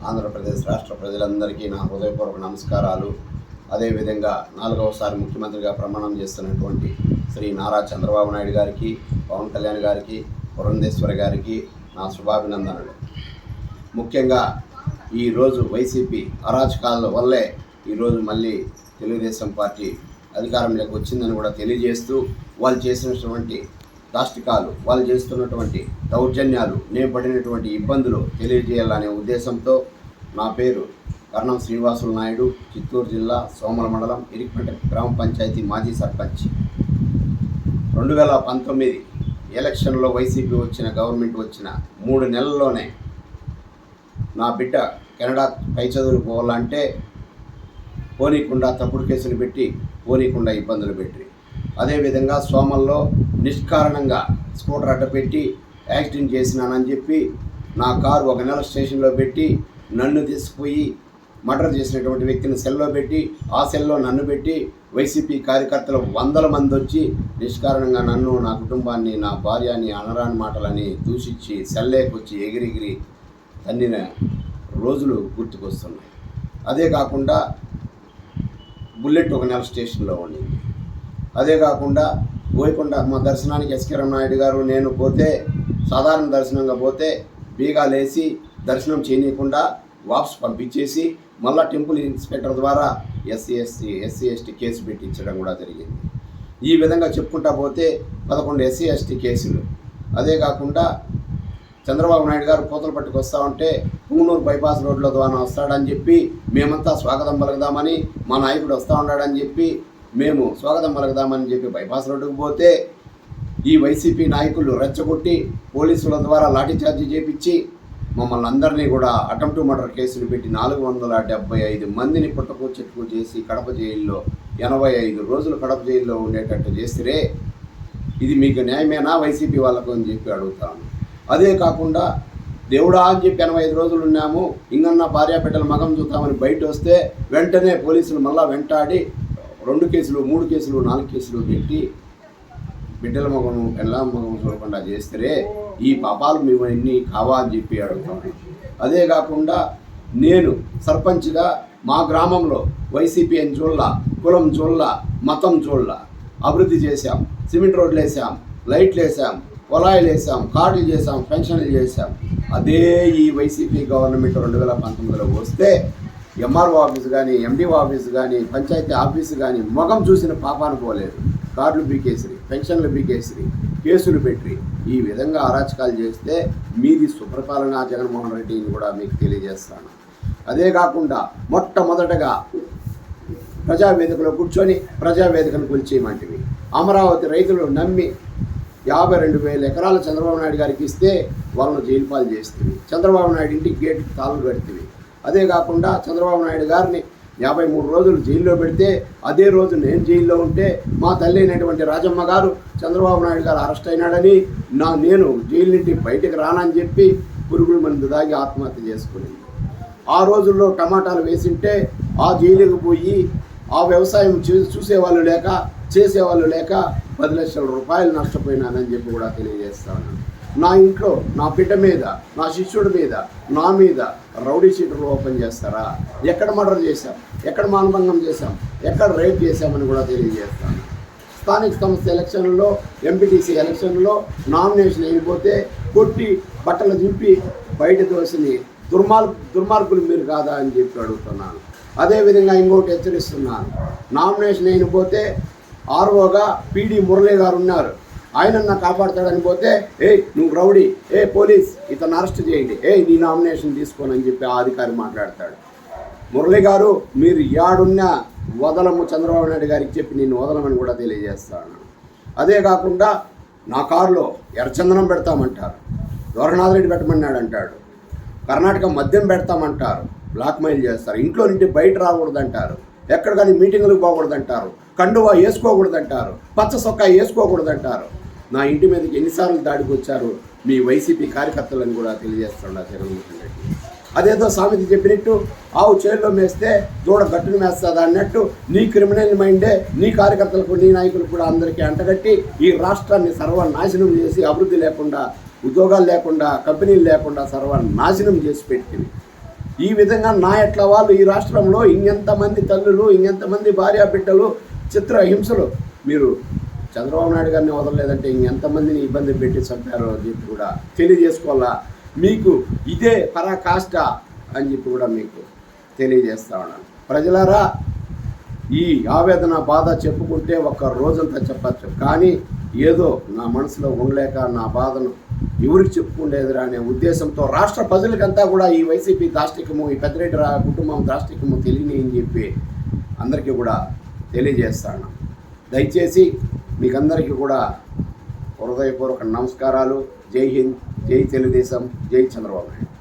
ఆంధ్రప్రదేశ్ రాష్ట్ర ప్రజలందరికీ నా హృదయపూర్వక నమస్కారాలు. అదేవిధంగా 4వసారి ముఖ్యమంత్రిగా ప్రమాణం చేస్తున్నటువంటి శ్రీ నారా చంద్రబాబు నాయుడు గారికి, పవన్ కళ్యాణ్ గారికి, పురంధేశ్వరి గారికి నా శుభాభినందనలు. ముఖ్యంగా ఈరోజు వైసీపీ అరాచకాల వల్లే ఈరోజు మళ్ళీ తెలుగుదేశం పార్టీ అధికారంలోకి వచ్చిందని కూడా తెలియజేస్తూ, వాళ్ళు చేసినటువంటి దాష్టికాలు, వాళ్ళు చేస్తున్నటువంటి దౌర్జన్యాలు, నేను పడినటువంటి ఇబ్బందులు తెలియజేయాలనే ఉద్దేశంతో నా పేరు కర్ణం శ్రీనివాసులు నాయుడు, చిత్తూరు జిల్లా సోమల మండలం ఇరిక్పేట గ్రామ పంచాయతీ మాజీ సర్పంచ్. 2019 ఎలక్షన్లో వైసీపీ గవర్నమెంట్ వచ్చిన 3 నెలల్లోనే నా బిడ్డ కెనడా పై చదువులు పోవాలంటే పోనీకుండా తప్పుడు కేసులు పెట్టి పోనీకుండా ఇబ్బందులు పెట్టి, అదేవిధంగా సోమల్లో నిష్కారణంగా స్కూటర్ అడ్డపెట్టి యాక్సిడెంట్ చేసినానని చెప్పి నా కారు 1 నెల స్టేషన్లో పెట్టి నన్ను తీసుకుపోయి మర్డర్ చేసినటువంటి వ్యక్తిని సెల్లో పెట్టి, ఆ సెల్లో నన్ను పెట్టి వైసీపీ కార్యకర్తలు 100 మంది వచ్చి నిష్కారణంగా నన్ను, నా కుటుంబాన్ని, నా భార్యని అనరాని మాటలని దూషించి సెల్లేకొచ్చి ఎగిరిగిరి తన్నిన రోజులు గుర్తుకొస్తున్నాయి. అదే కాకుండా బుల్లెట్ 1 నెల స్టేషన్లో ఉండింది. అదే కాకుండా పోయకుండా మా దర్శనానికి ఎస్కే నాయుడు గారు నేను పోతే, సాధారణ దర్శనంగా పోతే బీగాలేసి దర్శనం చేయనీయకుండా వాపస్ పంపించేసి మళ్ళా టెంపుల్ ఇన్స్పెక్టర్ ద్వారా ఎస్సీ ఎస్టీ కేసు పెట్టించడం కూడా జరిగింది. ఈ విధంగా చెప్పుకుంటా పోతే 11 ఎస్సీ ఎస్టీ కేసులు. అదే కాకుండా చంద్రబాబు నాయుడు గారు పూతలు పట్టుకు వస్తూ ఉంటే పుంగనూరు బైపాస్ రోడ్ల ద్వారా వస్తాడని చెప్పి మేమంతా స్వాగతం పలుకుదామని, మా నాయకుడు వస్తూ ఉన్నాడని చెప్పి మేము స్వాగతం పలుకుదామని చెప్పి బైపాస్ రోడ్డుకు పోతే ఈ వైసీపీ నాయకులు రెచ్చగొట్టి పోలీసుల ద్వారా లాఠీచార్జీ చేపించి మమ్మల్ని అందరినీ కూడా అటెంప్ట్ మర్డర్ కేసులు పెట్టి 475 మందిని పుట్టకు చెట్టుకు చేసి కడప జైల్లో 85 రోజులు కడప జైల్లో ఉండేటట్టు చేస్తే ఇది మీకు న్యాయమేనా వైసీపీ వాళ్ళకు అని చెప్పి అడుగుతాను. అదే కాకుండా దేవుడా అని చెప్పి 85 రోజులు ఉన్నాము, ఇంకన్నా భార్య బిడ్డల మగం చూద్దామని బయట వస్తే వెంటనే పోలీసులు మళ్ళా వెంటాడి 2 కేసులు 3 కేసులు 4 కేసులు పెట్టి బిడ్డల మగము పెళ్ళ మగము చూడకుండా చేస్తే ఈ పాపాలు మేము ఎన్ని కావా అని చెప్పి అడుగుతాను. అదే కాకుండా నేను సర్పంచ్గా మా గ్రామంలో వైసీపీ అని చూడాల, కులం చూడాల, మతం చూడాల, అభివృద్ధి చేశాం, సిమెంట్ రోడ్లు వేసాం, లైట్లు వేసాం, పొలాయిలు వేసాం, కార్డులు చేసాం, పెన్షన్లు చేసాం. అదే ఈ వైసీపీ గవర్నమెంట్ 2019లో వస్తే ఎంఆర్ఓ ఆఫీసు కానీ, ఎండిఓ ఆఫీసు కానీ, పంచాయతీ ఆఫీసు కానీ మొగం చూసిన పాపాను పోలేదు. కార్డులు బీకేసిరి, పెన్షన్లు బీకేసిరి, కేసులు పెట్టి ఈ విధంగా అరాచకాలు చేస్తే మీది సుప్రపాలన జగన్మోహన్ రెడ్డిని కూడా మీకు తెలియజేస్తాను. అదే కాకుండా మొట్టమొదటగా ప్రజావేదికలో కూర్చొని ప్రజావేదికను కూల్చేయమంటివి. అమరావతి రైతులు నమ్మి 52,000 ఎకరాలు చంద్రబాబు నాయుడు గారికి ఇస్తే వాళ్ళను జైలు పాలు చేస్తుంది. చంద్రబాబు నాయుడు ఇంటికి గేటుకి తాళం కడుతుంది. అదే కాకుండా చంద్రబాబు నాయుడు గారిని 53 రోజులు జైల్లో పెడితే అదే రోజు నేను జైల్లో ఉంటే మా తల్లి అయినటువంటి రాజమ్మ గారు చంద్రబాబు నాయుడు గారు అరెస్ట్ అయినాడని నేను జైలు నుండి బయటకు రానని చెప్పి పురుగుల మందు దాగి ఆత్మహత్య చేసుకునేది. ఆ రోజుల్లో టమాటాలు వేసింటే ఆ జైలుకు పోయి ఆ వ్యవసాయం చూసేవాళ్ళు లేక చేసేవాళ్ళు లేక 10 లక్షల రూపాయలు నష్టపోయినానని చెప్పి కూడా తెలియజేస్తాను. నా ఇంట్లో నా బిడ్డ మీద, నా శిష్యుడి మీద, నా మీద రౌడీ షీటర్లు ఓపెన్ చేస్తారా? ఎక్కడ మర్డర్ చేశాం, ఎక్కడ మానభంగం చేశాం, ఎక్కడ రేప్ చేశామని కూడా తెలియజేస్తాను. స్థానిక సంస్థ ఎలక్షన్లలో, ఎంపీటీసీ ఎలక్షన్లో నామినేషన్ అయిపోతే కొట్టి బట్టలు దింపి బయట తోసిని దుర్మార్గులు మీరు కాదా అని చెప్పి అడుగుతున్నాను. అదేవిధంగా ఇంకోటి హెచ్చరిస్తున్నాను, నామినేషన్ అయిపోతే ఆర్ఓగా పీడి మురళీ గారు ఉన్నారు, ఆయనన్నా కాపాడతాడని పోతే నువ్వు రౌడీ, పోలీస్ ఇతను అరెస్ట్ చేయండి, నీ నామినేషన్ తీసుకోనని చెప్పి ఆ అధికారి మాట్లాడతాడు. మురళి గారు మీరు యాడున్నా వదలము చంద్రబాబు నాయుడు గారికి చెప్పి నేను వదలమని కూడా తెలియజేస్తాను. అదే కాకుండా నా కారులో ఎర్రచందనం పెడతామంటారు, ద్వారనాథ్ రెడ్డి పెట్టమన్నాడు అంటాడు, కర్ణాటక మద్యం పెడతామంటారు, బ్లాక్మెయిల్ చేస్తారు, ఇంట్లో నుండి బయట రాకూడదంటారు, ఎక్కడ కానీ మీటింగులకు పోకూడదంటారు, కండువా వేసుకోకూడదంటారు, పచ్చ సొక్కా వేసుకోకూడదంటారు. నా ఇంటి మీదకి ఎన్నిసార్లు దాడికి వచ్చారు మీ వైసీపీ కార్యకర్తలను కూడా తెలియజేస్తున్నారు జగన్మోహన్ రెడ్డి. అదేదో సామెత చెప్పినట్టు ఆవు చేరులో మేస్తే దూడ గట్టును మేస్తుంది అన్నట్టు నీ క్రిమినల్ మైండే నీ కార్యకర్తలకు నీ నాయకులకు కూడా అందరికీ అంటగట్టి ఈ రాష్ట్రాన్ని సర్వనాశనం చేసి అభివృద్ధి లేకుండా, ఉద్యోగాలు లేకుండా, కంపెనీలు లేకుండా సర్వనాశనం చేసి పెట్టింది. ఈ విధంగా నా ఎట్లా వాళ్ళు ఈ రాష్ట్రంలో ఇంకెంతమంది తల్లులు, ఇంకెంతమంది భార్యా బిడ్డలు చిత్రహింసలు, మీరు చంద్రబాబు నాయుడు గారిని వదలలేదంటే ఇంకెంతమందిని ఇబ్బంది పెట్టి చంపారో అని చెప్పి కూడా తెలియజేసుకోవాలా. మీకు ఇదే పరాకాష్ట అని చెప్పి కూడా మీకు తెలియజేస్తా ఉన్నాను. ప్రజలారా, ఈ ఆవేదన బాధ చెప్పుకుంటే ఒక్క రోజంతా చెప్పచ్చు, కానీ ఏదో నా మనసులో ఉండలేక నా బాధను ఎవరికి చెప్పుకుండేదిరా అనే ఉద్దేశంతో రాష్ట్ర ప్రజలకంతా కూడా ఈ వైసీపీ దాష్టికము, ఈ పెద్దిరెడ్డి కుటుంబం దాష్టికము తెలియని అని చెప్పి అందరికీ కూడా తెలియజేస్తాను. దయచేసి మీకందరికీ కూడా హృదయపూర్వక నమస్కారాలు. జై హింద్, జై తెలుగుదేశం, జై చంద్రబాబు నాయుడు.